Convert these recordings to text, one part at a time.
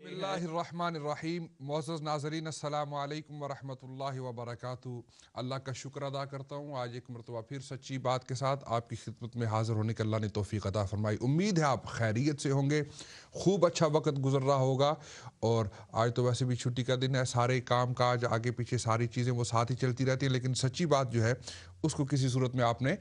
بسم اللہ الرحمن الرحیم. معزز ناظرین السلام علیکم ورحمۃ اللہ وبرکاتہ. اللہ کا شکر ادا کرتا ہوں آج ایک مرتبہ پھر سچی بات کے ساتھ آپ کی خدمت میں حاضر ہونے کے اللہ نے توفیق عطا فرمائی. امید ہے آپ خیریت سے ہوں گے, خوب اچھا وقت گزر رہا ہوگا. اور آج تو ویسے بھی چھٹی کا دن ہے, سارے کام کاج آگے پیچھے ساری چیزیں وہ ساتھ ہی چلتی رہتی ہیں, لیکن سچی بات جو ہے اس کو کسی صورت میں آپ نے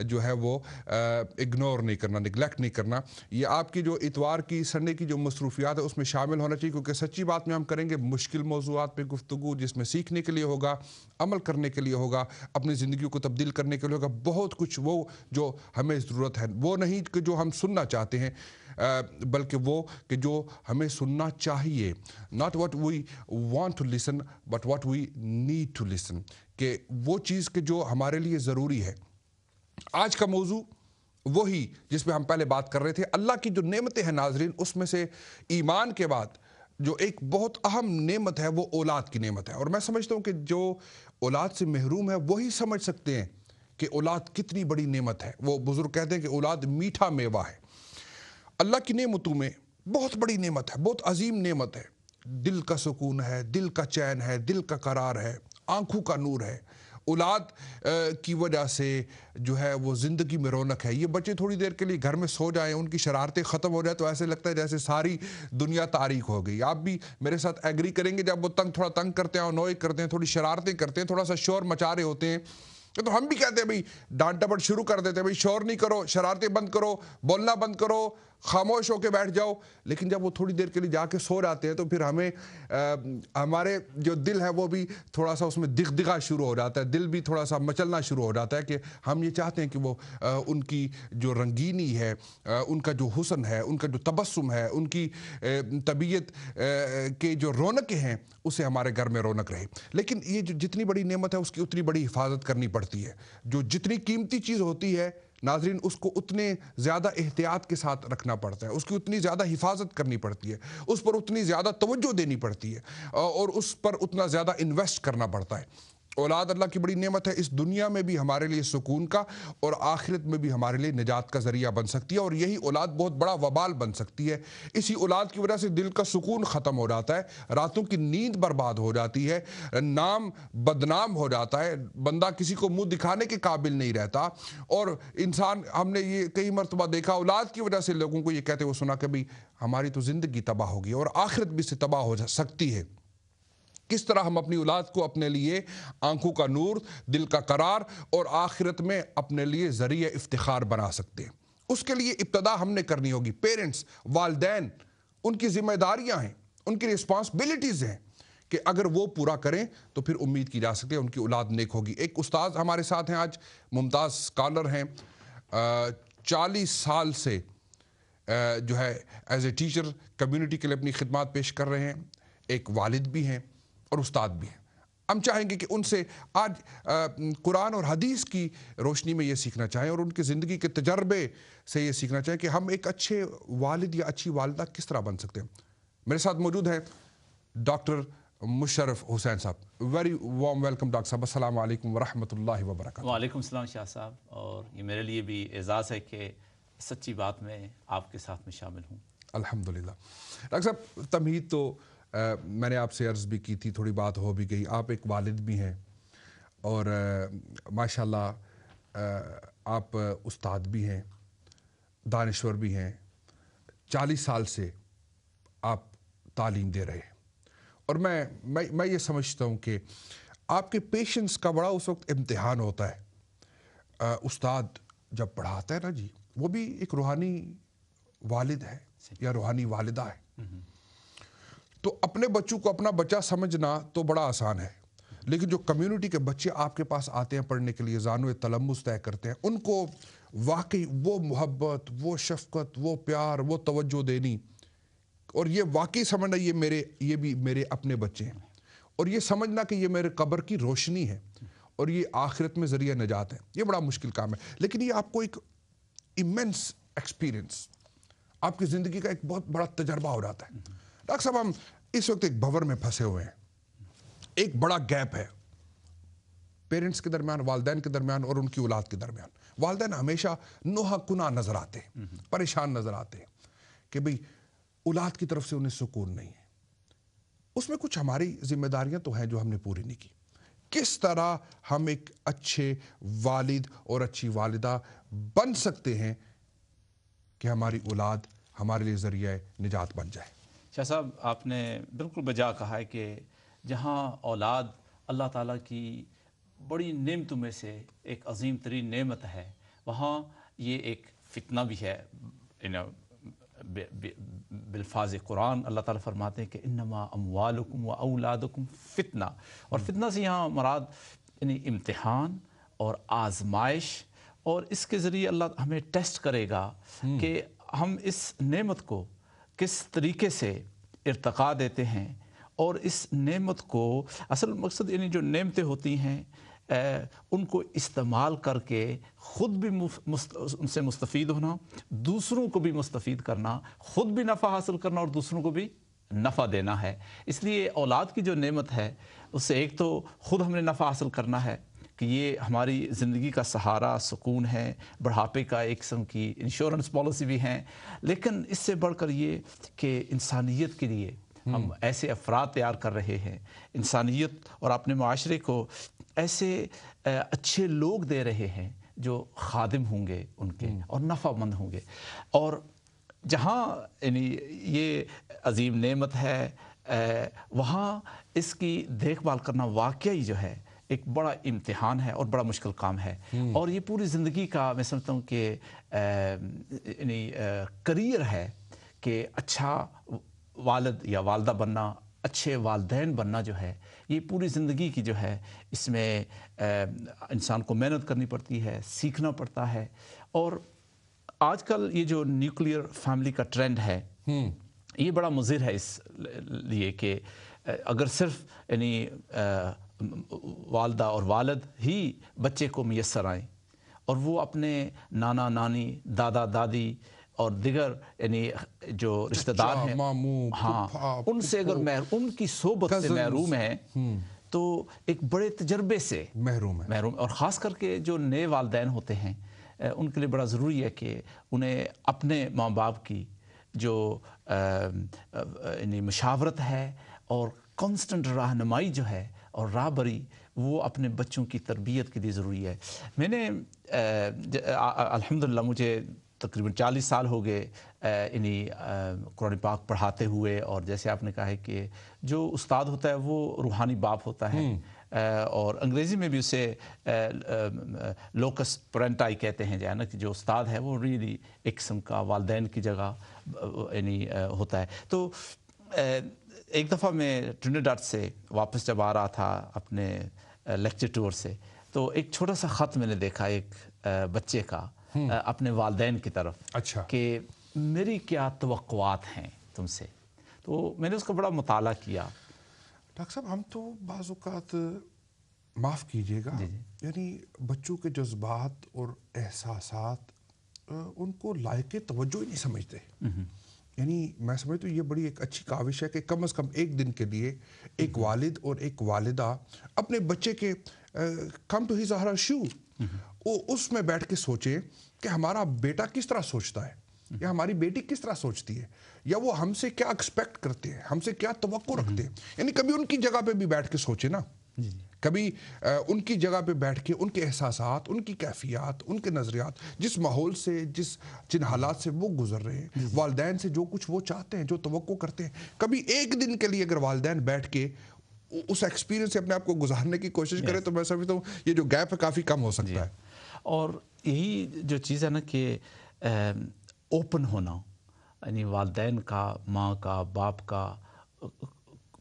جو ہے وہ اگنور نہیں کرنا, نگلیکٹ نہیں کرنا. یہ آپ کی جو اتوار کی سنڈے کی جو مصروفیات ہے اس میں شامل ہونا چاہیے, کیونکہ سچی بات میں ہم کریں گے مشکل موضوعات پہ گفتگو, جس میں سیکھنے کے لیے ہوگا, عمل کرنے کے لیے ہوگا, اپنی زندگی کو تبدیل کرنے کے لیے ہوگا. بہت کچھ وہ جو ہمیں ضرورت ہے وہ نہیں کہ جو ہم سننا چاہتے ہیں, بلکہ وہ کہ جو ہمیں سننا چاہیے. not what we want to listen but what we need to listen, کہ وہ چیز کہ جو ہمارے لیے ضروری ہے. آج کا موضوع وہی جس پہ ہم پہلے بات کر رہے تھے, اللہ کی جو نعمتیں ہیں ناظرین, اس میں سے ایمان کے بعد جو ایک بہت اہم نعمت ہے وہ اولاد کی نعمت ہے. اور میں سمجھتا ہوں کہ جو اولاد سے محروم ہے وہی سمجھ سکتے ہیں کہ اولاد کتنی بڑی نعمت ہے. وہ بزرگ کہتے ہیں کہ اولاد میٹھا میوہ ہے. اللہ کی نعمتوں میں بہت بڑی نعمت ہے, بہت عظیم نعمت ہے. دل کا سکون ہے, دل کا چین ہے, دل کا قرار ہے, آنکھوں کا نور ہے. اولاد کی وجہ سے جو ہے وہ زندگی میں رونق ہے. یہ بچے تھوڑی دیر کے لیے گھر میں سو جائیں, ان کی شرارتیں ختم ہو جائیں تو ایسے لگتا ہے جیسے ساری دنیا تاریک ہو گئی. آپ بھی میرے ساتھ ایگری کریں گے, جب وہ تھوڑا تنگ کرتے ہیں, نوئی کرتے ہیں, تھوڑی شرارتیں کرتے ہیں, تھوڑا سا شور مچا رہے ہوتے ہیں, تو ہم بھی کہتے ہیں بھئی ڈانٹ ڈپٹ شروع کر دیتے ہیں, بھئی شور نہیں کرو, شرارتیں بند کرو, بولنا بند کرو, خاموش ہو کے بیٹھ جاؤ. لیکن جب وہ تھوڑی دیر کے لیے جا کے سو جاتے ہیں تو پھر ہمیں ہمارے جو دل ہے وہ بھی تھوڑا سا اس میں دغدغہ شروع ہو جاتا ہے, دل بھی تھوڑا سا مچلنا شروع ہو جاتا ہے کہ ہم یہ چاہتے ہیں کہ وہ ان کی جو رنگینی ہے, ان کا جو حسن ہے, ان کا جو تبسم ہے, ان کی طبیعت کے جو رونقیں ہیں اسے ہمارے گھر میں رونق رہے. لیکن یہ جو جتنی بڑی نعمت ہے اس کی اتنی بڑی حفاظت کرنی پڑتی ہے. جو جتنی قیمتی چیز ہوتی ہے ناظرین, اس کو اتنے زیادہ احتیاط کے ساتھ رکھنا پڑتا ہے, اس کی اتنی زیادہ حفاظت کرنی پڑتی ہے, اس پر اتنی زیادہ توجہ دینی پڑتی ہے, اور اس پر اتنا زیادہ انویسٹ کرنا پڑتا ہے. اولاد اللہ کی بڑی نعمت ہے. اس دنیا میں بھی ہمارے لیے سکون کا اور آخرت میں بھی ہمارے لیے نجات کا ذریعہ بن سکتی ہے, اور یہی اولاد بہت بڑا وبال بن سکتی ہے. اسی اولاد کی وجہ سے دل کا سکون ختم ہو جاتا ہے, راتوں کی نیند برباد ہو جاتی ہے, نام بدنام ہو جاتا ہے, بندہ کسی کو منہ دکھانے کے قابل نہیں رہتا. اور انسان, ہم نے یہ کئی مرتبہ دیکھا, اولاد کی وجہ سے لوگوں کو یہ کہتے ہوئے سنا کہ بھئی ہماری تو زندگی تباہ ہوگی اور آخرت بھی سے تباہ ہو سکتی ہے. کس طرح ہم اپنی اولاد کو اپنے لیے آنکھوں کا نور, دل کا قرار اور آخرت میں اپنے لیے ذریعہ افتخار بنا سکتے ہیں, اس کے لیے ابتدا ہم نے کرنی ہوگی. پیرنٹس, والدین, ان کی ذمہ داریاں ہیں, ان کی رسپانسبلٹیز ہیں کہ اگر وہ پورا کریں تو پھر امید کی جا سکتی ہے ان کی اولاد نیک ہوگی. ایک استاد ہمارے ساتھ ہیں آج, ممتاز اسکالر ہیں, 40 سال سے جو ہے ایز اے ٹیچر کمیونٹی کے لیے اپنی خدمات پیش کر رہے ہیں, ایک والد بھی ہیں اور استاد بھی ہیں. ہم چاہیں گے کہ ان سے آج قرآن اور حدیث کی روشنی میں یہ سیکھنا چاہیں, اور ان کی زندگی کے تجربے سے یہ سیکھنا چاہیں کہ ہم ایک اچھے والد یا اچھی والدہ کس طرح بن سکتے ہیں. میرے ساتھ موجود ہیں ڈاکٹر مشرف حسین صاحب. ویری وارم ویلکم ڈاکٹر صاحب, السلام علیکم ورحمۃ اللہ وبرکاتہ. وعلیکم السلام شاہ صاحب, اور یہ میرے لیے بھی اعزاز ہے کہ سچی بات میں آپ کے ساتھ میں شامل ہوں. الحمدللہ. ڈاکٹر صاحب تمہید تو میں نے آپ سے عرض بھی کی تھی, تھوڑی بات ہو بھی گئی. آپ ایک والد بھی ہیں اور ماشاءاللہ آپ استاد بھی ہیں, دانشور بھی ہیں. 40 سال سے آپ تعلیم دے رہے ہیں, اور میں یہ سمجھتا ہوں کہ آپ کے پیشنس کا بڑا اس وقت امتحان ہوتا ہے. استاد جب پڑھاتا ہے نا جی, وہ بھی ایک روحانی والد ہے یا روحانی والدہ ہے. تو اپنے بچوں کو اپنا بچہ سمجھنا تو بڑا آسان ہے, لیکن جو کمیونٹی کے بچے آپ کے پاس آتے ہیں پڑھنے کے لیے, زانو تلمس طے کرتے ہیں, ان کو واقعی وہ محبت, وہ شفقت, وہ پیار, وہ توجہ دینی, اور یہ واقعی سمجھنا یہ بھی میرے اپنے بچے ہیں, اور یہ سمجھنا کہ یہ میرے قبر کی روشنی ہے اور یہ آخرت میں ذریعہ نجات ہے, یہ بڑا مشکل کام ہے. لیکن یہ آپ کو ایک ایمنس ایکسپیرینس, آپ کی زندگی کا ایک بہت بڑا تجربہ ہو جاتا ہے. ڈاکٹر صاحب ہم اس وقت ایک بھور میں پھنسے ہوئے ہیں, ایک بڑا گیپ ہے پیرنٹس کے درمیان, والدین کے درمیان اور ان کی اولاد کے درمیان. والدین ہمیشہ نوحہ کناں نظر آتے ہیں, پریشان نظر آتے ہیں کہ بھئی اولاد کی طرف سے انہیں سکون نہیں ہے, اس میں کچھ ہماری ذمہ داریاں تو ہیں جو ہم نے پوری نہیں کی. کس طرح ہم ایک اچھے والد اور اچھی والدہ بن سکتے ہیں کہ ہماری اولاد ہمارے لیے ذریعہ نجات بن جائے؟ شاہ صاحب آپ نے بالکل بجا کہا ہے کہ جہاں اولاد اللہ تعالیٰ کی بڑی نعمتوں میں سے ایک عظیم ترین نعمت ہے، وہاں یہ ایک فتنہ بھی ہے. بالفاظ قرآن اللہ تعالیٰ فرماتے ہیں کہ انما اموالکم و اولادکم فتنہ، اور فتنہ سے یہاں مراد یعنی امتحان اور آزمائش، اور اس کے ذریعے اللہ ہمیں ٹیسٹ کرے گا کہ ہم اس نعمت کو کس طریقے سے ارتقا دیتے ہیں، اور اس نعمت کو اصل مقصد یعنی جو نعمتیں ہوتی ہیں ان کو استعمال کر کے خود بھی ان سے مستفید ہونا، دوسروں کو بھی مستفید کرنا، خود بھی نفع حاصل کرنا اور دوسروں کو بھی نفع دینا ہے. اس لیے اولاد کی جو نعمت ہے اس سے ایک تو خود ہم نے نفع حاصل کرنا ہے کہ یہ ہماری زندگی کا سہارا، سکون ہے، بڑھاپے کا ایک قسم کی انشورنس پالیسی بھی ہیں، لیکن اس سے بڑھ کر یہ کہ انسانیت کے لیے ہم ایسے افراد تیار کر رہے ہیں، انسانیت اور اپنے معاشرے کو ایسے اچھے لوگ دے رہے ہیں جو خادم ہوں گے ان کے اور نفع مند ہوں گے. اور جہاں یعنی یہ عظیم نعمت ہے وہاں اس کی دیکھ بھال کرنا واقعی جو ہے ایک بڑا امتحان ہے اور بڑا مشکل کام ہے. اور یہ پوری زندگی کا میں سمجھتا ہوں کہ یعنی کریئر ہے کہ اچھا والد یا والدہ بننا، اچھے والدین بننا جو ہے یہ پوری زندگی کی جو ہے اس میں انسان کو محنت کرنی پڑتی ہے، سیکھنا پڑتا ہے. اور آج کل یہ جو نیوکلیئر فیملی کا ٹرینڈ ہے یہ بڑا مضر ہے اس لیے کہ اگر صرف یعنی والدہ اور والد ہی بچے کو میسر آئیں اور وہ اپنے نانا نانی، دادا دادی اور دیگر یعنی جو رشتہ دار ہیں ہاں ان سے اگر ان کی صحبت سے محروم ہیں تو ایک بڑے تجربے سے محروم اور خاص کر کے جو نئے والدین ہوتے ہیں ان کے لیے بڑا ضروری ہے کہ انہیں اپنے ماں باپ کی جو یعنی مشاورت ہے اور کانسٹنٹ رہنمائی جو ہے اور راہبری وہ اپنے بچوں کی تربیت کے لیے ضروری ہے. میں نے الحمدللہ مجھے تقریباً 40 سال ہو گئے یعنی قرآن پاک پڑھاتے ہوئے، اور جیسے آپ نے کہا ہے کہ جو استاد ہوتا ہے وہ روحانی باپ ہوتا ہے، اور انگریزی میں بھی اسے لوکس پرنٹائی کہتے ہیں جو نا کہ جو استاد ہے وہ ریلی ایک قسم کا والدین کی جگہ یعنی ہوتا ہے. تو ایک دفعہ میں ٹرینیڈاڈ سے واپس جب آ رہا تھا اپنے لیکچر ٹور سے تو ایک چھوٹا سا خط میں نے دیکھا ایک بچے کا اپنے والدین کی طرف، اچھا کہ میری کیا توقعات ہیں تم سے. تو میں نے اس کا بڑا مطالعہ کیا. ڈاکٹر صاحب ہم تو بعض اوقات معاف کیجیے گا یعنی بچوں کے جذبات اور احساسات ان کو لائق توجہ ہی نہیں سمجھتے. یعنی میں سمجھتا ہوں یہ بڑی ایک اچھی کاوش ہے کہ کم از کم ایک دن کے لیے ایک والد اور ایک والدہ اپنے بچے کے کم ٹو ہز اور ہر شو اس میں بیٹھ کے سوچیں کہ ہمارا بیٹا کس طرح سوچتا ہے یا ہماری بیٹی کس طرح سوچتی ہے، یا وہ ہم سے کیا ایکسپیکٹ کرتے ہیں، ہم سے کیا توقع رکھتے ہیں. یعنی کبھی ان کی جگہ پہ بھی بیٹھ کے سوچیں نا، کبھی ان کی جگہ پہ بیٹھ کے ان کے احساسات، ان کی کیفیات، ان کے نظریات، جس ماحول سے جن حالات سے وہ گزر رہے ہیں، والدین سے جو کچھ وہ چاہتے ہیں، جو توقع کرتے ہیں، کبھی ایک دن کے لیے اگر والدین بیٹھ کے اس ایکسپیرینس سے اپنے آپ کو گزارنے کی کوشش کرے تو میں سمجھتا ہوں یہ جو گیپ ہے کافی کم ہو سکتا ہے. اور یہی جو چیز ہے نا کہ اوپن ہونا، یعنی والدین کا، ماں کا، باپ کا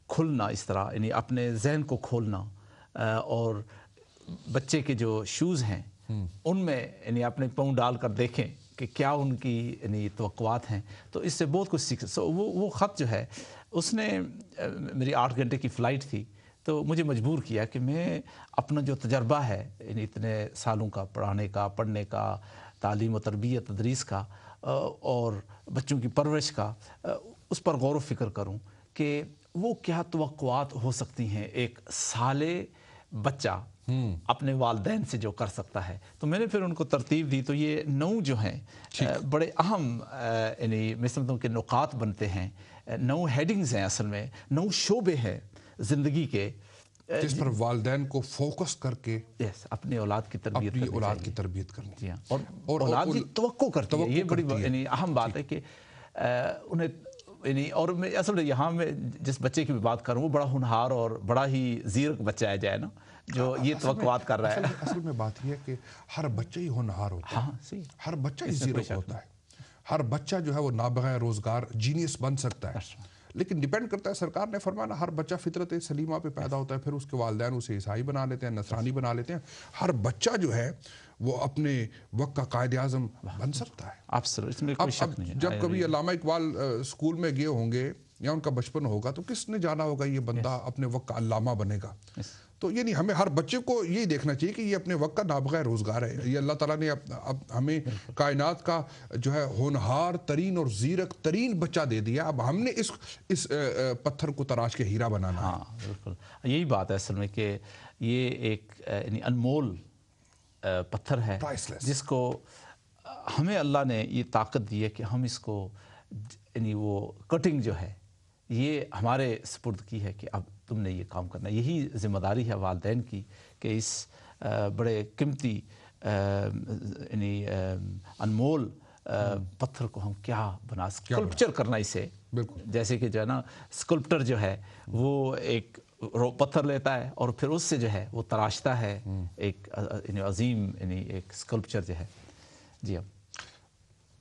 کھلنا، اس طرح یعنی اپنے ذہن کو کھولنا اور بچے کے جو شوز ہیں ان میں یعنی اپنے پاؤں ڈال کر دیکھیں کہ کیا ان کی یعنی توقعات ہیں، تو اس سے بہت کچھ سیکھ. وہ خط جو ہے اس نے میری 8 گھنٹے کی فلائٹ تھی تو مجھے مجبور کیا کہ میں اپنا جو تجربہ ہے یعنی اتنے سالوں کا پڑھانے کا، پڑھنے کا، تعلیم و تربیت تدریس کا اور بچوں کی پرورش کا، اس پر غور و فکر کروں کہ وہ کیا توقعات ہو سکتی ہیں ایک سالے بچہ اپنے والدین سے جو کر سکتا ہے. تو میں نے پھر ان کو ترتیب دی. تو یہ 9 جو ہیں بڑے اہم یعنی میں سمجھتا ہوں کہ نکات بنتے ہیں نو ہیڈنگز ہیں اصل میں، نو شعبے ہیں زندگی کے جس پر والدین کو فوکس کر کے اپنی اولاد کی تربیت اپنی اولاد کی تربیت کرنی. جی ہاں، اور اولاد کی توقع کرتی ہے. یہ بڑی یعنی اہم بات ہے کہ انہیں یعنی، اور میں اصل میں یہاں میں جس بچے کی بھی بات کروں وہ بڑا ہونہار اور بڑا ہی زیرک بچہ ہے جائے نا، جو یہ توقعات کر رہا ہے. اصل میں بات یہ ہے کہ ہر بچہ ہی ہونہار ہوتا ہے. ہاں صحیح، ہر بچہ ہی زیرک ہوتا ہے. ہر بچہ جو ہے وہ نابغہ روزگار جینیس بن سکتا ہے. لیکن ڈیپینڈ کرتا ہے، سرکار نے فرمایا ہر بچہ فطرت سلیمہ پہ پیدا ہوتا ہے، پھر اس کے والدین اسے عیسائی بنا لیتے ہیں، نصرانی بنا لیتے ہیں. ہر بچہ جو ہے وہ اپنے وقت کا قائد اعظم بن سکتا ہے. اس میں کوئی شک نہیں ہے. جب کبھی علامہ اقبال اسکول میں گئے ہوں گے یا ان کا بچپن ہوگا تو کس نے جانا ہوگا یہ بندہ اپنے وقت کا علامہ بنے گا. تو یعنی ہمیں ہر بچے کو یہی دیکھنا چاہیے کہ یہ اپنے وقت کا نابغہ روزگار ہے. یہ اللہ تعالیٰ نے ہمیں کائنات کا جو ہے ہونہار ترین اور زیرک ترین بچہ دے دیا. اب ہم نے اس پتھر کو تراش کے ہیرا بنانا ہے. ہاں بالکل یہی بات ہے اصل میں کہ یہ ایک یعنی انمول پتھر ہے جس کو ہمیں اللہ نے یہ طاقت دی ہے کہ ہم اس کو یعنی وہ کٹنگ جو ہے یہ ہمارے سپرد کی ہے کہ اب تم نے یہ کام کرنا ہے. یہی ذمہ داری ہے والدین کی کہ اس بڑے قیمتی یعنی انمول پتھر کو ہم کیا بنا اسکلپچر کرنا اسے. جیسے کہ جو ہے نا اسکلپٹر جو ہے وہ ایک پتھر لیتا ہے اور پھر اس سے جو ہے وہ تراشتا ہے ایک عظیم یعنی ایک اسکلپچر جو ہے. جی اب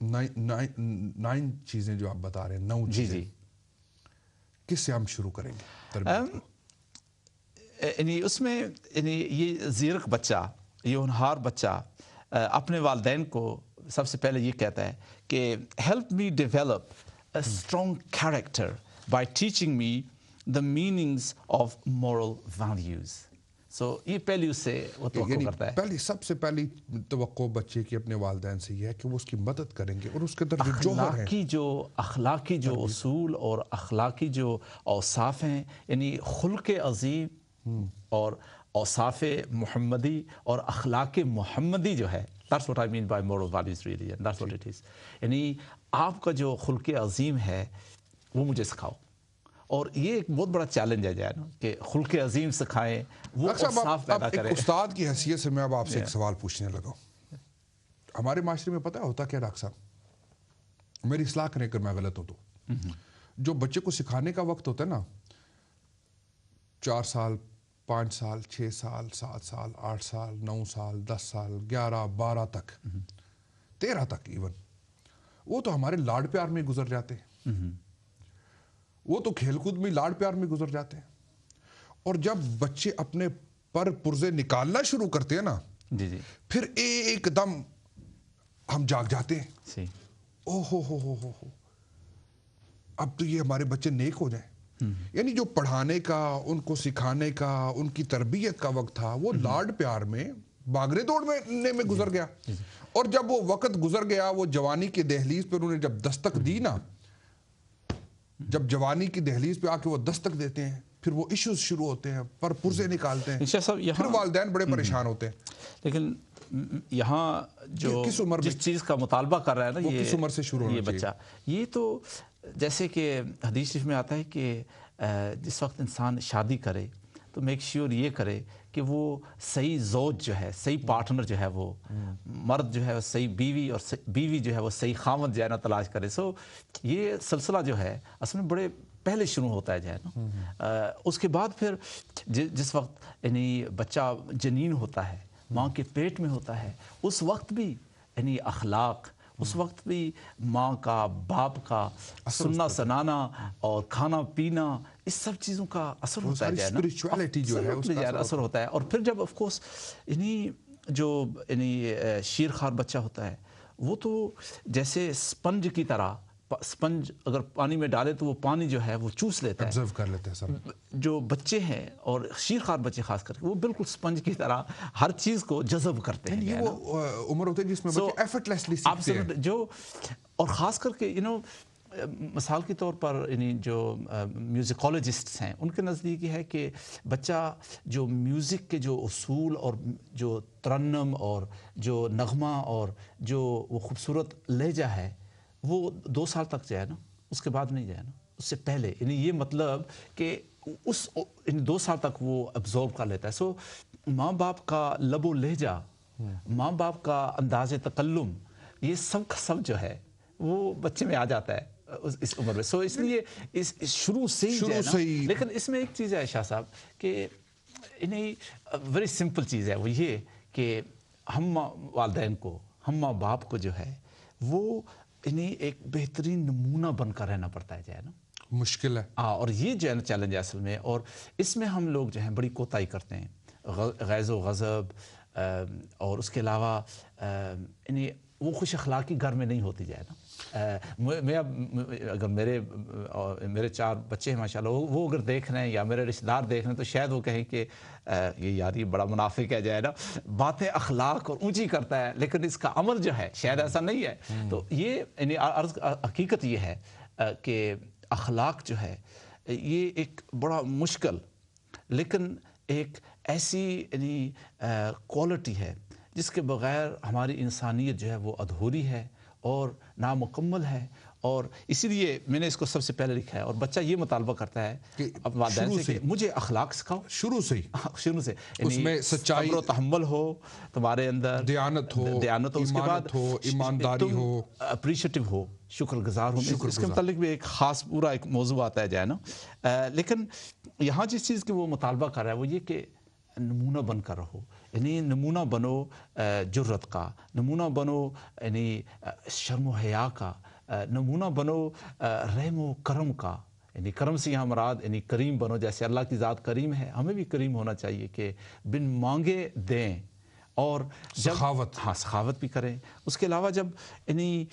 9 چیزیں جو آپ بتا رہے ہیں، 9 چیزیں. جی کس سے ہم شروع کریں گے؟ یعنی اس میں یعنی یہ زیرک بچہ، یہ ہونہار بچہ اپنے والدین کو سب سے پہلے یہ کہتا ہے کہ help me develop a strong character by teaching me the meanings of moral values. So یہ پہلی اس سے وہ توقع کرتا ہے. سب سے پہلی توقع بچے کی اپنے والدین سے یہ ہے کہ وہ اس کی مدد کریں گے اور اس کے اندر جو جوہر ہے، اخلاقی جو اصول اور اخلاقی جو اوصاف ہیں، یعنی خلق عظیم اور اوصاف محمدی اور اخلاق محمدی جو ہے، that's what I mean by moral values really, and that's what it is. یعنی آپ کا جو خلق عظیم ہے وہ مجھے سکھاؤ. اور یہ ایک بہت بڑا چیلنج ہے جائے نا کہ خلق عظیم سکھائیں، وہ اوصاف پیدا کریں. ایک استاد کی حیثیت سے میں اب آپ سے ایک سوال پوچھنے لگا. ہمارے معاشرے میں پتہ ہوتا کیا ڈاکٹر صاحب، میری اصلاح کریں اگر میں غلط ہوں تو، جو بچے کو سکھانے کا وقت ہوتا ہے نا 4 سال 5 سال 6 سال 7 سال 8 سال 9 سال 10 سال 11 12 تک 13 تک ایون، وہ تو ہمارے لاڈ پیار میں گزر جاتے ہیں. وہ تو کھیل کود میں لاڈ پیار میں گزر جاتے ہیں. اور جب بچے اپنے پر پرزے نکالنا شروع کرتے ہیں نا، پھر ایک دم ہم جاگ جاتے ہیں. او ہو اب تو یہ ہمارے بچے نیک ہو جائیں. یعنی جو پڑھانے کا، ان کو سکھانے کا، ان کی تربیت کا وقت تھا وہ لاڈ پیار میں بھاگنے دوڑنے میں گزر گیا. اور جب وہ وقت گزر گیا، وہ جوانی کی دہلیز پر انہوں نے جب دستک دی نا، جب جوانی کی دہلیز پہ آ کے وہ دستک دیتے ہیں، پھر وہ ایشوز شروع ہوتے ہیں، پر پرزے نکالتے ہیں، پھر والدین بڑے پریشان ہوتے ہیں. لیکن یہاں جو جس چیز کا مطالبہ کر رہا ہے نا، یہ کس عمر سے شروع ہونا یہ بچہ، یہ تو جیسے کہ حدیث شریف میں آتا ہے کہ جس وقت انسان شادی کرے تو میک شیور یہ کرے کہ وہ صحیح زوج جو ہے، صحیح پارٹنر جو ہے، وہ مرد جو ہے صحیح بیوی، اور بیوی جو ہے وہ صحیح خاوند جو ہے نا تلاش کرے. سو یہ سلسلہ جو ہے اصل میں بڑے پہلے شروع ہوتا ہے جو ہے نا. اس کے بعد پھر جس وقت یعنی بچہ جنین ہوتا ہے، ماں کے پیٹ میں ہوتا ہے، اس وقت بھی یعنی اخلاق، اس وقت بھی ماں کا، باپ کا سننا سنانا اور کھانا پینا، اس سب چیزوں کا اثر ہوتا ہے نا، اسپرچویلٹی جو ہے اس کا اثر ہوتا ہے. اور پھر جب آف کورس یعنی جو یعنی شیر خوار بچہ ہوتا ہے وہ تو جیسے اسپنج کی طرح، اسپنج اگر پانی میں ڈالے تو وہ پانی جو ہے وہ چوس لیتا ہے، آبزرو کر لیتے ہیں سب. جو بچے ہیں اور شیر خوار بچے خاص کر کے، وہ بالکل اسپنج کی طرح ہر چیز کو جذب کرتے ہیں. یہ وہ عمر ہوتی ہے جس میں بچے ایفرٹلیسلی سیکھتے ہیں. جو اور خاص کر کے مثال کے طور پر یعنی جو میوزیکولوجسٹس ہیں ان کے نزدیک یہ ہے کہ بچہ جو میوزک کے جو اصول اور جو ترنم اور جو نغمہ اور جو وہ خوبصورت لہجہ ہے وہ 2 سال تک جو ہے نا، اس کے بعد نہیں جو ہے نا اس سے پہلے یعنی یہ مطلب کہ اس 2 سال تک وہ ابزورو کر لیتا ہے. سو ماں باپ کا لب و لہجہ، ماں باپ کا انداز تکلم، یہ سب کا سب جو ہے وہ بچے میں آ جاتا ہے اس عمر میں. سو اس لیے اس شروع سے ہی جو ہے نا. لیکن اس میں ایک چیز ہے شاہ صاحب کہ انہیں ویری سمپل چیز ہے، وہ یہ کہ ہم والدین کو، ہم ماں باپ کو جو ہے وہ انہیں ایک بہترین نمونہ بن کر رہنا پڑتا ہے جو ہے نا. مشکل ہے. اور یہ جو ہے نا چیلنج ہے اصل میں. اور اس میں ہم لوگ جو ہیں بڑی کوتاہی کرتے ہیں. غیظ و غضب اور اس کے علاوہ انہیں وہ خوش اخلاقی گھر میں نہیں ہوتی جائے نا. میں اب اگر میرے 4 بچے ہیں ماشاءاللہ، وہ اگر دیکھ رہے ہیں یا میرے رشتہ دار دیکھ رہے ہیں تو شاید وہ کہیں کہ یہ یار یہ بڑا منافق ہے جو ہے نا، باتیں اخلاق اور اونچی کرتا ہے لیکن اس کا عمل جو ہے شاید ایسا نہیں ہے. تو یہ یعنی حقیقت یہ ہے کہ اخلاق جو ہے یہ ایک بڑا مشکل لیکن ایک ایسی یعنی کوالٹی ہے جس کے بغیر ہماری انسانیت جو ہے وہ ادھوری ہے اور نامکمل ہے. اور اسی لیے میں نے اس کو سب سے پہلے لکھا ہے. اور بچہ یہ مطالبہ کرتا ہے اب والدین سے کہ مجھے اخلاق سکھاؤ شروع سے اس میں سچائی، صبر و تحمل ہو تمہارے اندر، دیانت ہو، اس کے بعد ایمانداری ہو، اپریشیٹو ہو، شکر گزار ہو. اس کے متعلق بھی ایک خاص پورا ایک موضوع آتا ہے جو ہے نا. لیکن یہاں جس چیز کی وہ مطالبہ کر رہا ہے وہ یہ کہ نمونہ بن کر رہو. یعنی نمونہ بنو جرت کا، نمونہ بنو یعنی شرم و حیا کا، نمونہ بنو رحم و کرم کا. یعنی کرم سے یہاں مراد یعنی کریم بنو، جیسے اللہ کی ذات کریم ہے ہمیں بھی کریم ہونا چاہیے کہ بن مانگے دیں. اور سخاوت، ہاں سخاوت بھی کریں. اس کے علاوہ جب یعنی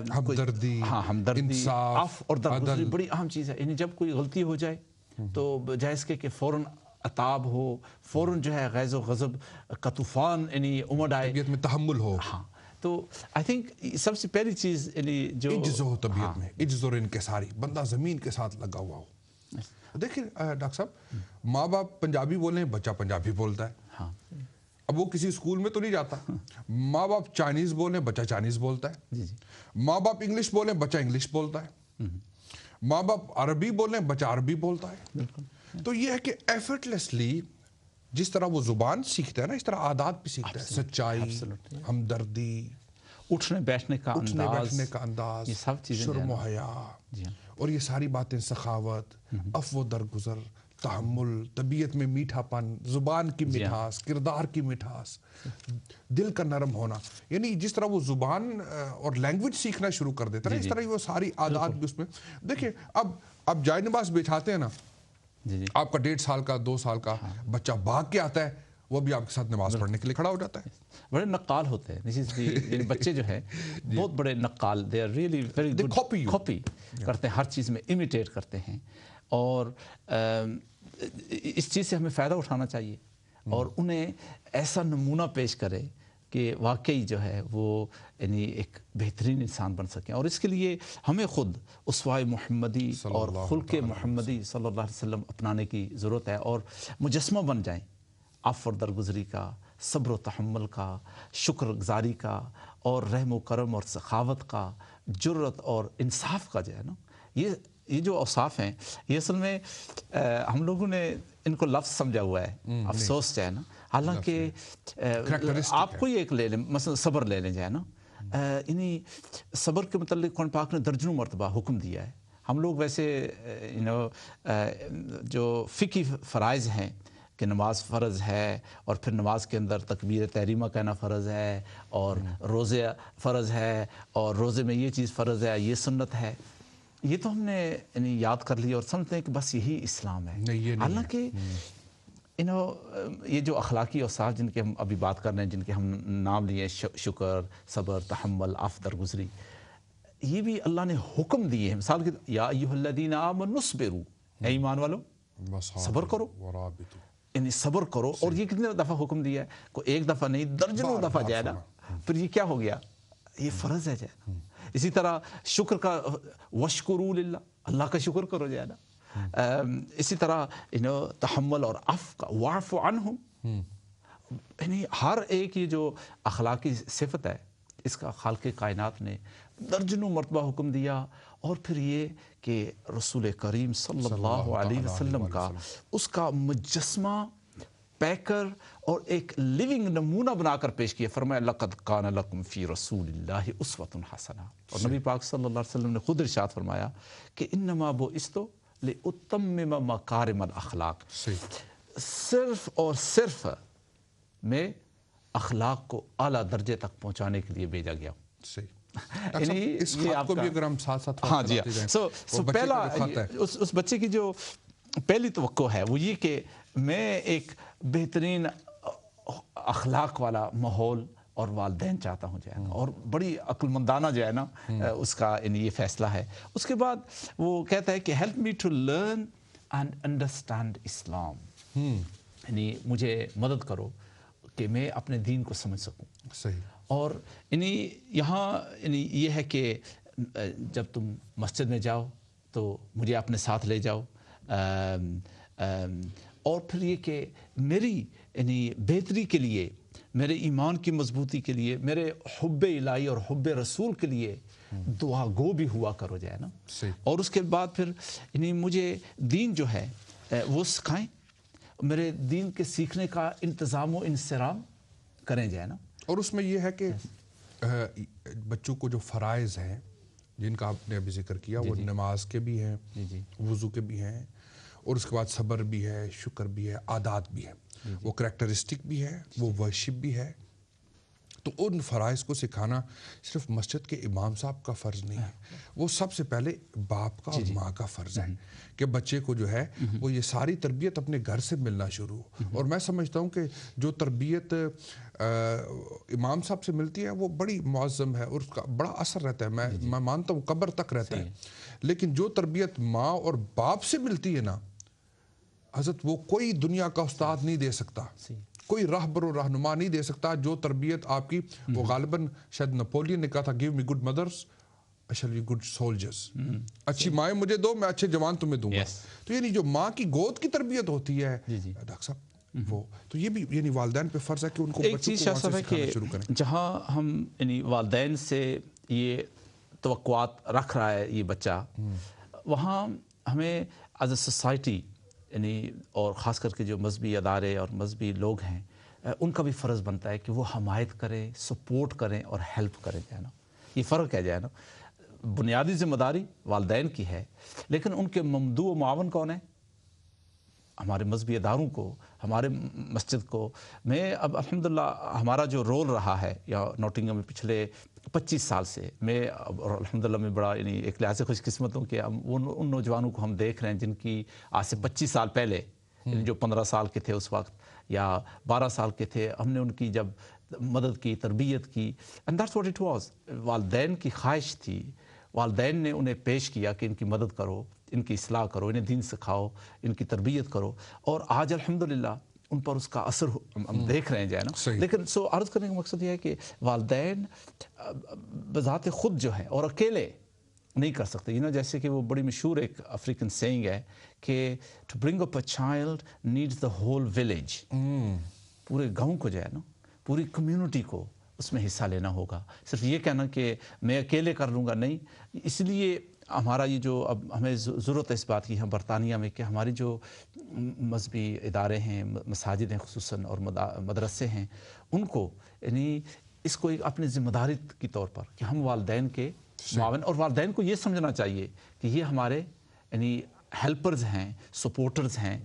ہمدردی، ہمدردی، عفو اور درگزری بڑی اہم چیز ہے. یعنی جب کوئی غلطی ہو جائے تو بجائے اس کے کہ فوراً عتاب ہو، فوراً جو ہے غیظ و غضب کا طوفان یعنی امڈ آئے، طبیعت میں تحمل ہو. ہاں تو آئی تھنک سب سے پہلی چیز یعنی جو عجز ہو طبیعت میں، عجز اور انکساری، بندہ زمین کے ساتھ لگا ہوا ہو. دیکھیں ڈاکٹر صاحب، ماں باپ پنجابی بولیں بچہ پنجابی بولتا ہے. ہاں اب وہ کسی اسکول میں تو نہیں جاتا. ماں باپ چائنیز بولیں بچہ چائنیز بولتا ہے. ماں باپ انگلش بولیں بچہ انگلش بولتا ہے. ماں باپ عربی بولیں بچہ عربی بولتا ہے. تو یہ ہے کہ ایفرٹلیسلی جس طرح وہ زبان سیکھتا ہے نا، اس طرح عادات بھی سیکھتا ہے. سچائی، ہمدردی، اٹھنے بیٹھنے کا انداز، یہ سب چیزیں، شرم و حیا، اور یہ ساری باتیں، سخاوت، عفو و درگزر، تحمل، طبیعت میں میٹھا پن، زبان کی مٹھاس، کردار کی مٹھاس، دل کا نرم ہونا. یعنی جس طرح وہ زبان اور لینگویج سیکھنا شروع کر دیتا ہے نا، اس طرح وہ ساری عادات بھی اس میں. دیکھیں اب جائے نماز بچھاتے ہیں نا، آپ کا 1.5 سال کا 2 سال کا بچہ بھاگ کے آتا ہے، وہ بھی آپ کے ساتھ نماز پڑھنے کے لیے کھڑا ہو جاتا ہے. بڑے نقال ہوتے ہیں بچے جو ہیں بہت بڑے نقال. They are really very good, copy کرتے ہیں، ہر چیز میں امیٹیٹ کرتے ہیں. اور اس چیز سے ہمیں فائدہ اٹھانا چاہیے اور انہیں ایسا نمونہ پیش کرے کہ واقعی جو ہے وہ یعنی ایک بہترین انسان بن سکیں. اور اس کے لیے ہمیں خود اسوہ محمدی اور خلق محمدی صلی اللہ علیہ وسلم اپنانے کی ضرورت ہے اور مجسمہ بن جائیں عفو اور درگزری کا، صبر و تحمل کا، شکر گزاری کا، اور رحم و کرم اور سخاوت کا، جرت اور انصاف کا جو ہے نا. یہ جو اوصاف ہیں یہ اصل میں ہم لوگوں نے ان کو لفظ سمجھا ہوا ہے، افسوس جو ہے نا. حالانکہ آپ کوئی ایک لے لیں، مثلا صبر لے لیں جو ہے نا. یعنی صبر کے متعلق قرآن پاک نے درجنوں مرتبہ حکم دیا ہے. ہم لوگ ویسے جو فقہی فرائض ہیں کہ نماز فرض ہے اور پھر نماز کے اندر تکبیر تحریمہ کہنا فرض ہے، اور روزے فرض ہے، اور روزے میں یہ چیز فرض ہے، یہ سنت ہے، یہ تو ہم نے یعنی یاد کر لیا اور سمجھتے ہیں کہ بس یہی اسلام ہے. حالانکہ یہ جو اخلاقی اوصاف جن کے ہم ابھی بات کر رہے ہیں، جن کے ہم نام لیے، شکر، صبر، تحمل، عفو، درگزری، یہ بھی اللہ نے حکم دیے ہیں. مثال کے یا ایھا الذین آمنوا اصبروا، اے ایمان والو صبر کرو، یعنی صبر کرو. اور یہ کتنے دفعہ حکم دیا ہے؟ کوئی ایک دفعہ نہیں، درجنوں دفعہ جائے نا. پھر یہ کیا ہو گیا؟ یہ فرض ہے جائے. اسی طرح شکر کا وشکروا للہ، اللہ کا شکر کرو جائے نا. اسی طرح تحمل اور عفو کا واعف عنہم، یعنی ہر ایک یہ جو اخلاقی صفت ہے اس کا خالق کائنات نے درجنوں مرتبہ حکم دیا. اور پھر یہ کہ رسول کریم صلی اللہ علیہ وسلم کا اس کا مجسمہ پیک کر اور ایک لیونگ نمونہ بنا کر پیش کیا. فرمایا لقد کان لکم فی رسول اللہ اسوۃ حسنہ. اور نبی پاک صلی اللہ علیہ وسلم نے خود ارشاد فرمایا کہ انما بعثت لاتمم مکارم الاخلاق. صرف اور صرف میں اخلاق کو اعلیٰ درجے تک پہنچانے کے لیے بھیجا گیا ہوں. اس خط کو بھی اگر ہم ساتھ ساتھ ہاں جی سو پہلا اس بچے کی جو پہلی توقع ہے وہ یہ کہ میں ایک بہترین اخلاق والا ماحول اور والدین چاہتا ہوں جو ہے نا, اور بڑی عقل مندانہ جو ہے نا اس کا یہ فیصلہ ہے. اس کے بعد وہ کہتا ہے کہ help me to learn and understand Islam. یعنی مجھے مدد کرو کہ میں اپنے دین کو سمجھ سکوں. صحیح. اور یہاں یہ ہے کہ جب تم مسجد میں جاؤ تو مجھے اپنے ساتھ لے جاؤ, اور پھر یہ کہ میری بہتری کے لیے, میرے ایمان کی مضبوطی کے لیے, میرے حب الہی اور حب رسول کے لیے دعا گو بھی ہوا کرو جائے نا. اور اس کے بعد پھر مجھے دین جو ہے وہ سکھائیں, میرے دین کے سیکھنے کا انتظام و انصرام کریں جائے نا. اور اس میں یہ ہے کہ بچوں کو جو فرائض ہیں جن کا آپ نے ابھی ذکر کیا وہ نماز کے بھی ہیں, وضو کے بھی ہیں, اور اس کے بعد صبر بھی ہے, شکر بھی ہے, عادات بھی ہے, وہ کریکٹرسٹک بھی ہے, وہ ورشپ بھی ہے. تو ان فرائض کو سکھانا صرف مسجد کے امام صاحب کا فرض نہیں ہے, وہ سب سے پہلے باپ کا اور ماں کا فرض ہے کہ بچے کو جو ہے وہ یہ ساری تربیت اپنے گھر سے ملنا شروع ہو. اور میں سمجھتا ہوں کہ جو تربیت امام صاحب سے ملتی ہے وہ بڑی معظم ہے اور اس کا بڑا اثر رہتا ہے. میں مانتا ہوں قبر تک رہتا ہے. لیکن جو تربیت ماں اور باپ سے ملتی ہے نا حضرت, وہ کوئی دنیا کا استاد نہیں دے سکتا, کوئی راہبر و رہنما نہیں دے سکتا. جو تربیت آپ کی, وہ غالباً شاید نپولین نے کہا تھا give me good mothers I shall be good soldiers. اچھی مائیں مجھے دو, میں اچھے جوان تمہیں دوں گا. تو یعنی جو ماں کی گود کی تربیت ہوتی ہے ڈاکٹر صاحب, وہ تو یہ بھی یعنی والدین پہ فرض ہے کہ ان کو ایک چیز شاہ صاحب ہے کہ جہاں ہم والدین سے یہ توقعات رکھ رہا ہے یہ بچہ, وہاں ہمیں ایز اے سوسائٹی اور خاص کر کے جو مذہبی ادارے اور مذہبی لوگ ہیں ان کا بھی فرض بنتا ہے کہ وہ حمایت کریں, سپورٹ کریں اور ہیلپ کریں جو ہے نا. یہ فرق ہے جو ہے نا, بنیادی ذمہ داری والدین کی ہے لیکن ان کے ممدوح و معاون کون ہے؟ ہمارے مذہبی اداروں کو, ہمارے مسجد کو. میں اب الحمدللہ ہمارا جو رول رہا ہے یا نوٹنگھم میں پچھلے 25 سال سے, میں اور الحمدللہ میں بڑا ایک لحاظ سے خوش قسمت ہوں کہ ان نوجوانوں کو ہم دیکھ رہے ہیں جن کی آج سے 25 سال پہلے جو 15 سال کے تھے اس وقت یا 12 سال کے تھے, ہم نے ان کی جب مدد کی, تربیت کی. And that's what it was. والدین کی خواہش تھی, والدین نے انہیں پیش کیا کہ ان کی مدد کرو, ان کی اصلاح کرو, انہیں دین سکھاؤ, ان کی تربیت کرو. اور آج الحمدللہ ان پر اس کا اثر ہم دیکھ رہے ہیں جو ہے نا. لیکن عرض کرنے کا مقصد یہ ہے کہ والدین بذات خود جو ہے اور اکیلے نہیں کر سکتے. جیسے کہ وہ بڑی مشہور ایک افریقن سینگ ہے کہ to bring up a child needs the whole village. پورے گاؤں کو جو ہے نا, پوری کمیونٹی کو اس میں حصہ لینا ہوگا. صرف یہ کہنا کہ میں اکیلے کر لوں گا نہیں. اس لیے ہمارا یہ جو اب ہمیں ضرورت ہے اس بات کی, ہم برطانیہ میں کہ ہماری جو مذہبی ادارے ہیں, مساجد ہیں خصوصاً اور مدرسے ہیں, ان کو اس کو ایک اپنی ذمہ داری کے طور پر کہ ہم والدین کے معاون, اور والدین کو یہ سمجھنا چاہیے کہ یہ ہمارے ہیلپرز ہیں, سپورٹرز ہیں.